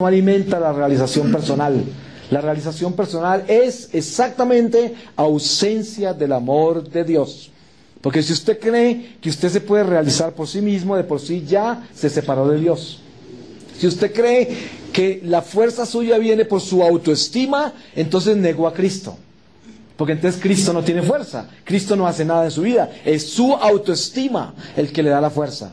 no alimenta la realización personal. La realización personal es exactamente ausencia del amor de Dios. Porque si usted cree que usted se puede realizar por sí mismo, de por sí ya se separó de Dios. Si usted cree que la fuerza suya viene por su autoestima, entonces negó a Cristo. Porque entonces Cristo no tiene fuerza. Cristo no hace nada en su vida. Es su autoestima el que le da la fuerza.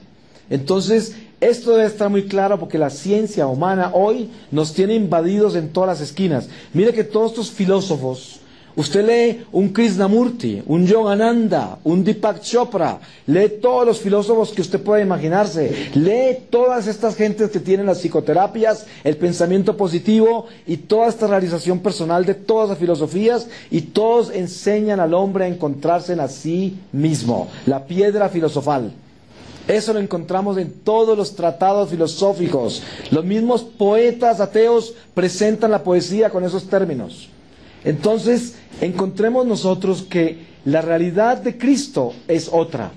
Entonces, esto debe estar muy claro porque la ciencia humana hoy nos tiene invadidos en todas las esquinas. Mire que todos estos filósofos, usted lee un Krishnamurti, un Yogananda, un Deepak Chopra, lee todos los filósofos que usted pueda imaginarse, lee todas estas gentes que tienen las psicoterapias, el pensamiento positivo y toda esta realización personal de todas las filosofías, y todos enseñan al hombre a encontrarse en sí mismo, la piedra filosofal. Eso lo encontramos en todos los tratados filosóficos. Los mismos poetas ateos presentan la poesía con esos términos. Entonces, encontremos nosotros que la realidad de Cristo es otra.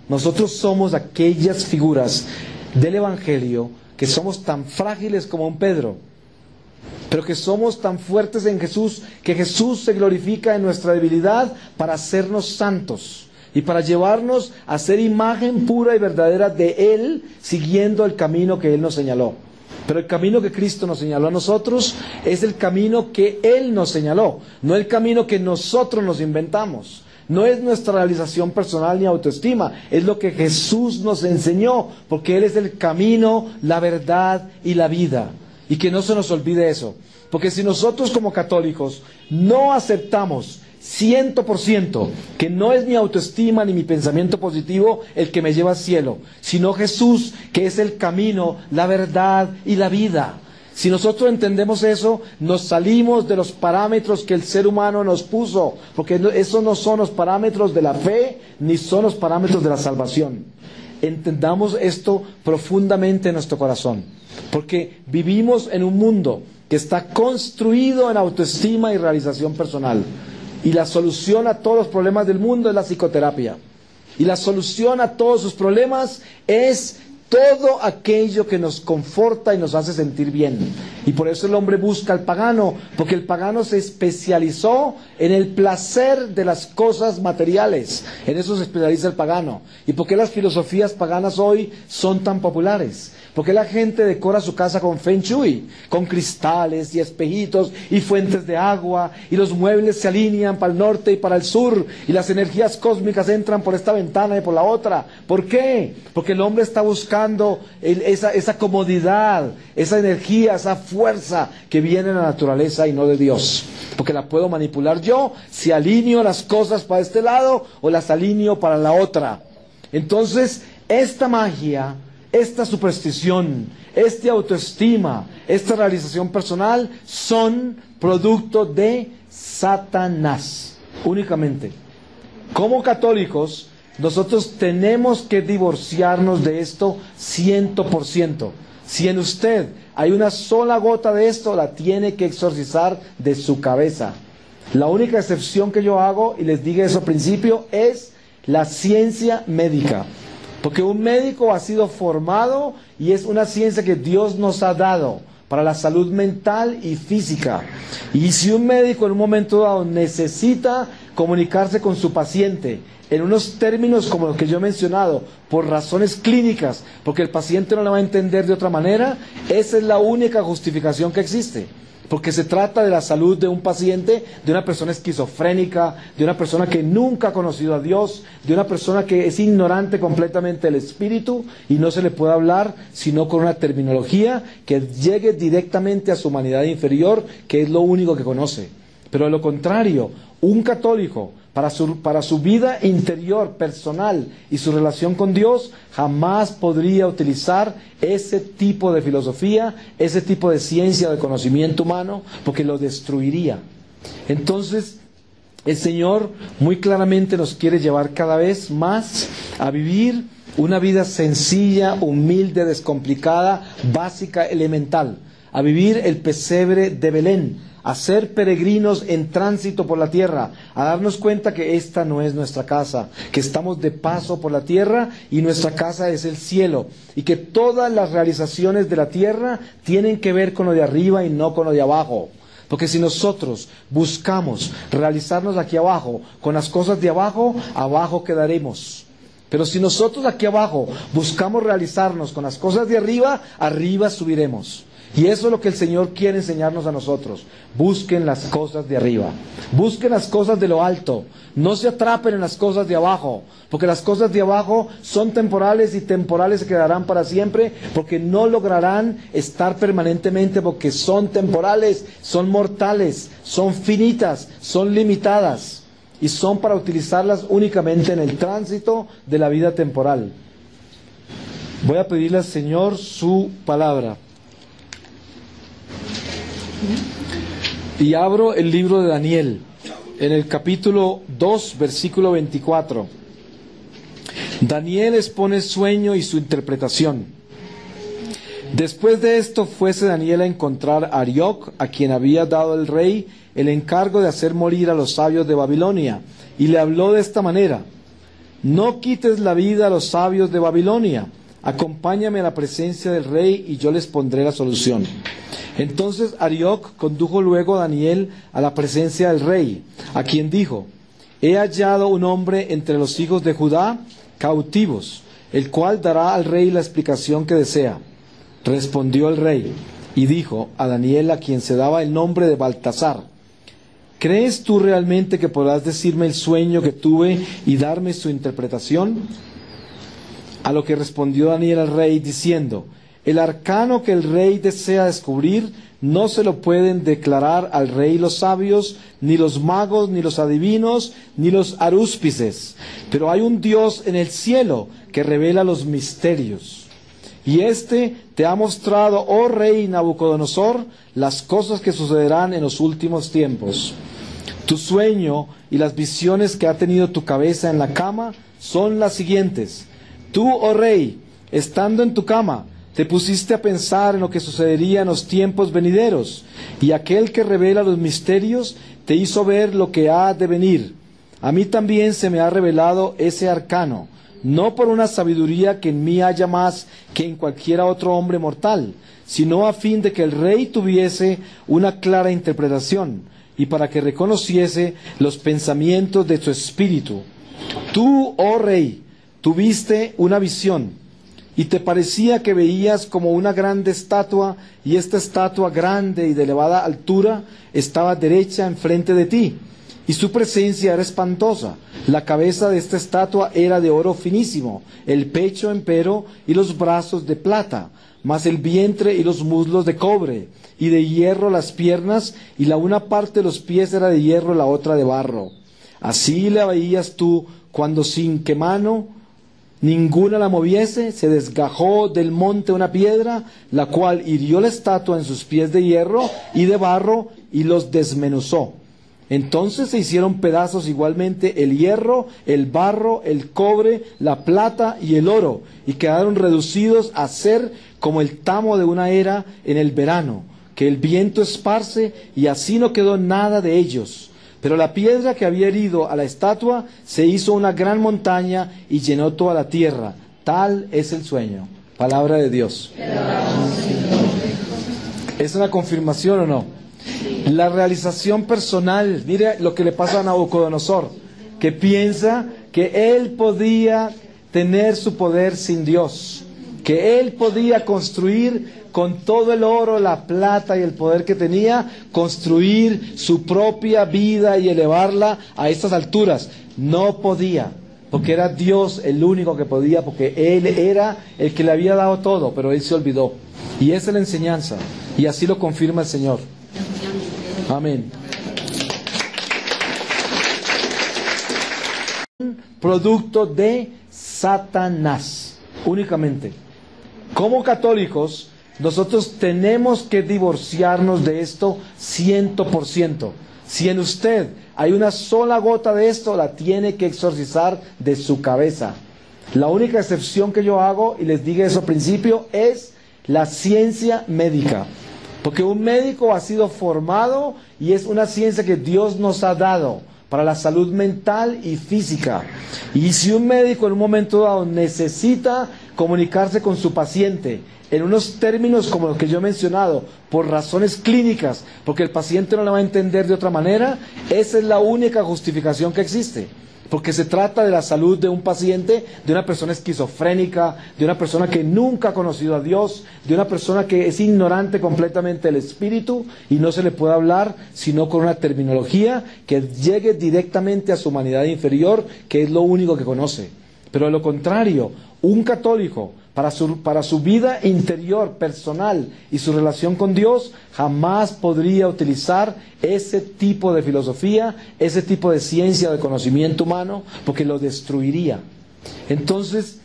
Nosotros somos aquellas figuras del Evangelio que somos tan frágiles como un Pedro, pero que somos tan fuertes en Jesús, que Jesús se glorifica en nuestra debilidad para hacernos santos y para llevarnos a ser imagen pura y verdadera de Él, siguiendo el camino que Él nos señaló. Pero el camino que Cristo nos señaló a nosotros es el camino que Él nos señaló, no el camino que nosotros nos inventamos. No es nuestra realización personal ni autoestima, es lo que Jesús nos enseñó, porque Él es el camino, la verdad y la vida. Y que no se nos olvide eso, porque si nosotros como católicos no aceptamos 100% que no es mi autoestima ni mi pensamiento positivo el que me lleva al cielo, sino Jesús, que es el camino, la verdad y la vida. Si nosotros entendemos eso, nos salimos de los parámetros que el ser humano nos puso, porque esos no son los parámetros de la fe, ni son los parámetros de la salvación. Entendamos esto profundamente en nuestro corazón, porque vivimos en un mundo que está construido en autoestima y realización personal. Y la solución a todos los problemas del mundo es la psicoterapia. Y la solución a todos sus problemas es todo aquello que nos conforta y nos hace sentir bien. Y por eso el hombre busca al pagano, porque el pagano se especializó en el placer de las cosas materiales. En eso se especializa el pagano. ¿Y por qué las filosofías paganas hoy son tan populares? Porque la gente decora su casa con Feng Shui, con cristales y espejitos y fuentes de agua, y los muebles se alinean para el norte y para el sur, y las energías cósmicas entran por esta ventana y por la otra. ¿Por qué? Porque el hombre está buscando esa comodidad, esa energía, esa fuerza que viene de la naturaleza y no de Dios. Porque la puedo manipular yo si alineo las cosas para este lado o las alineo para la otra. Entonces, esta magia, esta superstición, esta autoestima, esta realización personal son producto de Satanás, únicamente. Como católicos, nosotros tenemos que divorciarnos de esto 100%. Si en usted hay una sola gota de esto, la tiene que exorcizar de su cabeza. La única excepción que yo hago, y les dije eso al principio, es la ciencia médica. Porque un médico ha sido formado y es una ciencia que Dios nos ha dado para la salud mental y física. Y si un médico en un momento dado necesita comunicarse con su paciente en unos términos como los que yo he mencionado, por razones clínicas, porque el paciente no lo va a entender de otra manera, esa es la única justificación que existe. Porque se trata de la salud de un paciente, de una persona esquizofrénica, de una persona que nunca ha conocido a Dios, de una persona que es ignorante completamente del espíritu y no se le puede hablar sino con una terminología que llegue directamente a su humanidad inferior, que es lo único que conoce. Pero de lo contrario, un católico, para su vida interior, personal y su relación con Dios, jamás podría utilizar ese tipo de filosofía, ese tipo de ciencia, de conocimiento humano, porque lo destruiría. Entonces, el Señor muy claramente nos quiere llevar cada vez más a vivir una vida sencilla, humilde, descomplicada, básica, elemental, a vivir el pesebre de Belén, a ser peregrinos en tránsito por la tierra, a darnos cuenta que esta no es nuestra casa, que estamos de paso por la tierra y nuestra casa es el cielo, y que todas las realizaciones de la tierra tienen que ver con lo de arriba y no con lo de abajo. Porque si nosotros buscamos realizarnos aquí abajo con las cosas de abajo, abajo quedaremos. Pero si nosotros aquí abajo buscamos realizarnos con las cosas de arriba, arriba subiremos. Y eso es lo que el Señor quiere enseñarnos a nosotros. Busquen las cosas de arriba. Busquen las cosas de lo alto. No se atrapen en las cosas de abajo. Porque las cosas de abajo son temporales y temporales se quedarán para siempre. Porque no lograrán estar permanentemente. Porque son temporales, son mortales, son finitas, son limitadas. Y son para utilizarlas únicamente en el tránsito de la vida temporal. Voy a pedirle al Señor su palabra. Y abro el libro de Daniel, en el capítulo 2, versículo 24. Daniel expone el sueño y su interpretación. Después de esto fuese Daniel a encontrar a Arioc, a quien había dado el rey el encargo de hacer morir a los sabios de Babilonia, y le habló de esta manera: no quites la vida a los sabios de Babilonia, acompáñame a la presencia del rey y yo les pondré la solución. Entonces Arioc condujo luego a Daniel a la presencia del rey, a quien dijo: he hallado un hombre entre los hijos de Judá, cautivos, el cual dará al rey la explicación que desea. Respondió el rey y dijo a Daniel, a quien se daba el nombre de Baltasar: ¿crees tú realmente que podrás decirme el sueño que tuve y darme su interpretación? A lo que respondió Daniel al rey diciendo: el arcano que el rey desea descubrir no se lo pueden declarar al rey los sabios, ni los magos, ni los adivinos, ni los arúspices. Pero hay un Dios en el cielo que revela los misterios. Y éste te ha mostrado, oh rey Nabucodonosor, las cosas que sucederán en los últimos tiempos. Tu sueño y las visiones que ha tenido tu cabeza en la cama son las siguientes. Tú, oh rey, estando en tu cama, te pusiste a pensar en lo que sucedería en los tiempos venideros, y aquel que revela los misterios te hizo ver lo que ha de venir. A mí también se me ha revelado ese arcano, no por una sabiduría que en mí haya más que en cualquiera otro hombre mortal, sino a fin de que el rey tuviese una clara interpretación, y para que reconociese los pensamientos de su espíritu. Tú, oh rey, tuviste una visión, y te parecía que veías como una grande estatua, y esta estatua grande y de elevada altura estaba derecha enfrente de ti, y su presencia era espantosa. La cabeza de esta estatua era de oro finísimo, el pecho empero y los brazos de plata, mas el vientre y los muslos de cobre, y de hierro las piernas, y la una parte de los pies era de hierro, la otra de barro. Así la veías tú cuando sin que mano ninguna la moviese, se desgajó del monte una piedra, la cual hirió la estatua en sus pies de hierro y de barro, y los desmenuzó. Entonces se hicieron pedazos igualmente el hierro, el barro, el cobre, la plata y el oro, y quedaron reducidos a ser como el tamo de una era en el verano, que el viento esparce, y así no quedó nada de ellos. Pero la piedra que había herido a la estatua se hizo una gran montaña y llenó toda la tierra. Tal es el sueño. Palabra de Dios. ¿Es una confirmación o no? La realización personal. Mire lo que le pasa a Nabucodonosor, que piensa que él podía tener su poder sin Dios, que él podía construir con todo el oro, la plata y el poder que tenía, construir su propia vida y elevarla a estas alturas. No podía, porque era Dios el único que podía, porque Él era el que le había dado todo, pero Él se olvidó. Y esa es la enseñanza, y así lo confirma el Señor. Amén. Producto de Satanás, únicamente. Como católicos, nosotros tenemos que divorciarnos de esto 100%. Si en usted hay una sola gota de esto, la tiene que exorcizar de su cabeza. La única excepción que yo hago, y les dije eso al principio, es la ciencia médica. Porque un médico ha sido formado y es una ciencia que Dios nos ha dado para la salud mental y física. Y si un médico en un momento dado necesita comunicarse con su paciente en unos términos como los que yo he mencionado, por razones clínicas, porque el paciente no lo va a entender de otra manera, esa es la única justificación que existe. Porque se trata de la salud de un paciente, de una persona esquizofrénica, de una persona que nunca ha conocido a Dios, de una persona que es ignorante completamente del espíritu y no se le puede hablar sino con una terminología que llegue directamente a su humanidad inferior, que es lo único que conoce. Pero de lo contrario, un católico, para su vida interior, personal y su relación con Dios, jamás podría utilizar ese tipo de filosofía, ese tipo de ciencia, de conocimiento humano, porque lo destruiría. Entonces,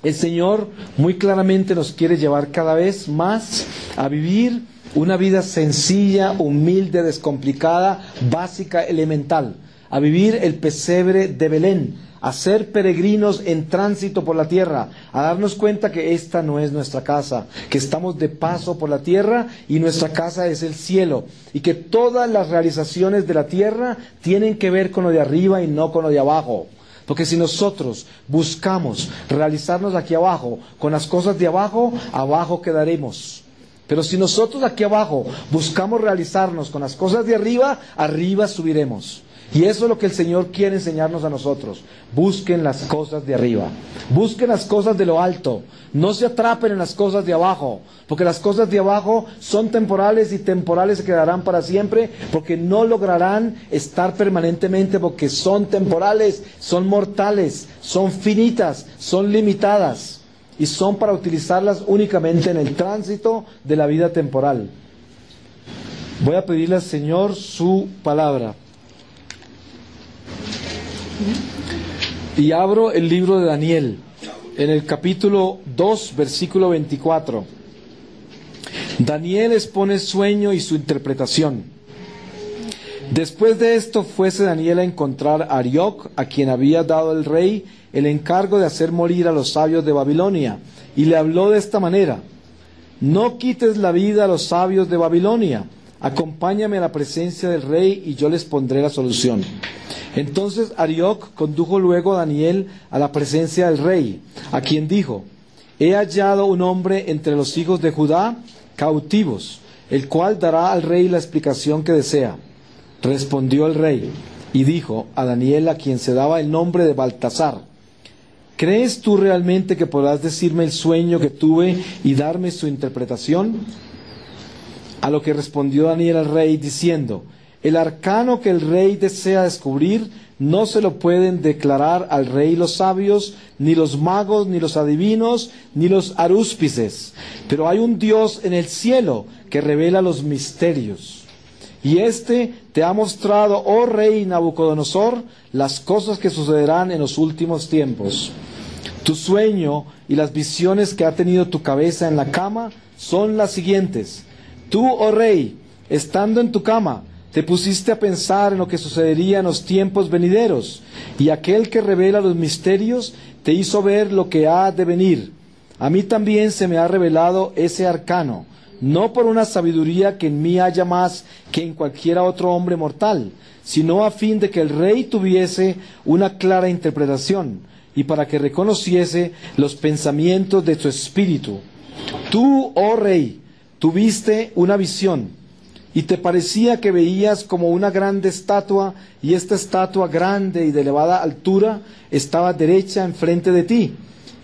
el Señor muy claramente nos quiere llevar cada vez más a vivir una vida sencilla, humilde, descomplicada, básica, elemental, a vivir el pesebre de Belén, a ser peregrinos en tránsito por la tierra, a darnos cuenta que esta no es nuestra casa, que estamos de paso por la tierra y nuestra casa es el cielo, y que todas las realizaciones de la tierra tienen que ver con lo de arriba y no con lo de abajo. Porque si nosotros buscamos realizarnos aquí abajo con las cosas de abajo, abajo quedaremos. Pero si nosotros aquí abajo buscamos realizarnos con las cosas de arriba, arriba subiremos. Y eso es lo que el Señor quiere enseñarnos a nosotros. Busquen las cosas de arriba. Busquen las cosas de lo alto. No se atrapen en las cosas de abajo. Porque las cosas de abajo son temporales y temporales se quedarán para siempre. Porque no lograrán estar permanentemente. Porque son temporales, son mortales, son finitas, son limitadas. Y son para utilizarlas únicamente en el tránsito de la vida temporal. Voy a pedirle al Señor su palabra. Y abro el libro de Daniel, en el capítulo 2, versículo 24. Daniel expone el sueño y su interpretación. Después de esto fuese Daniel a encontrar a Arioc, a quien había dado el rey el encargo de hacer morir a los sabios de Babilonia, y le habló de esta manera: no quites la vida a los sabios de Babilonia, acompáñame a la presencia del rey y yo les pondré la solución. Entonces Arioc condujo luego a Daniel a la presencia del rey, a quien dijo: he hallado un hombre entre los hijos de Judá, cautivos, el cual dará al rey la explicación que desea. Respondió el rey y dijo a Daniel, a quien se daba el nombre de Baltasar: ¿crees tú realmente que podrás decirme el sueño que tuve y darme su interpretación? A lo que respondió Daniel al rey diciendo: el arcano que el rey desea descubrir no se lo pueden declarar al rey los sabios, ni los magos, ni los adivinos, ni los arúspices. Pero hay un Dios en el cielo que revela los misterios. Y éste te ha mostrado, oh rey Nabucodonosor, las cosas que sucederán en los últimos tiempos. Tu sueño y las visiones que ha tenido tu cabeza en la cama son las siguientes. Tú, oh rey, estando en tu cama, te pusiste a pensar en lo que sucedería en los tiempos venideros, y aquel que revela los misterios te hizo ver lo que ha de venir. A mí también se me ha revelado ese arcano, no por una sabiduría que en mí haya más que en cualquiera otro hombre mortal, sino a fin de que el rey tuviese una clara interpretación, y para que reconociese los pensamientos de tu espíritu. Tú, oh rey, tuviste una visión, y te parecía que veías como una grande estatua, y esta estatua grande y de elevada altura estaba derecha enfrente de ti,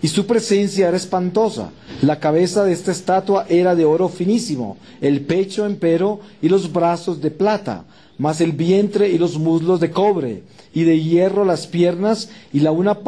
y su presencia era espantosa. La cabeza de esta estatua era de oro finísimo, el pecho empero y los brazos de plata, mas el vientre y los muslos de cobre, y de hierro las piernas, y la una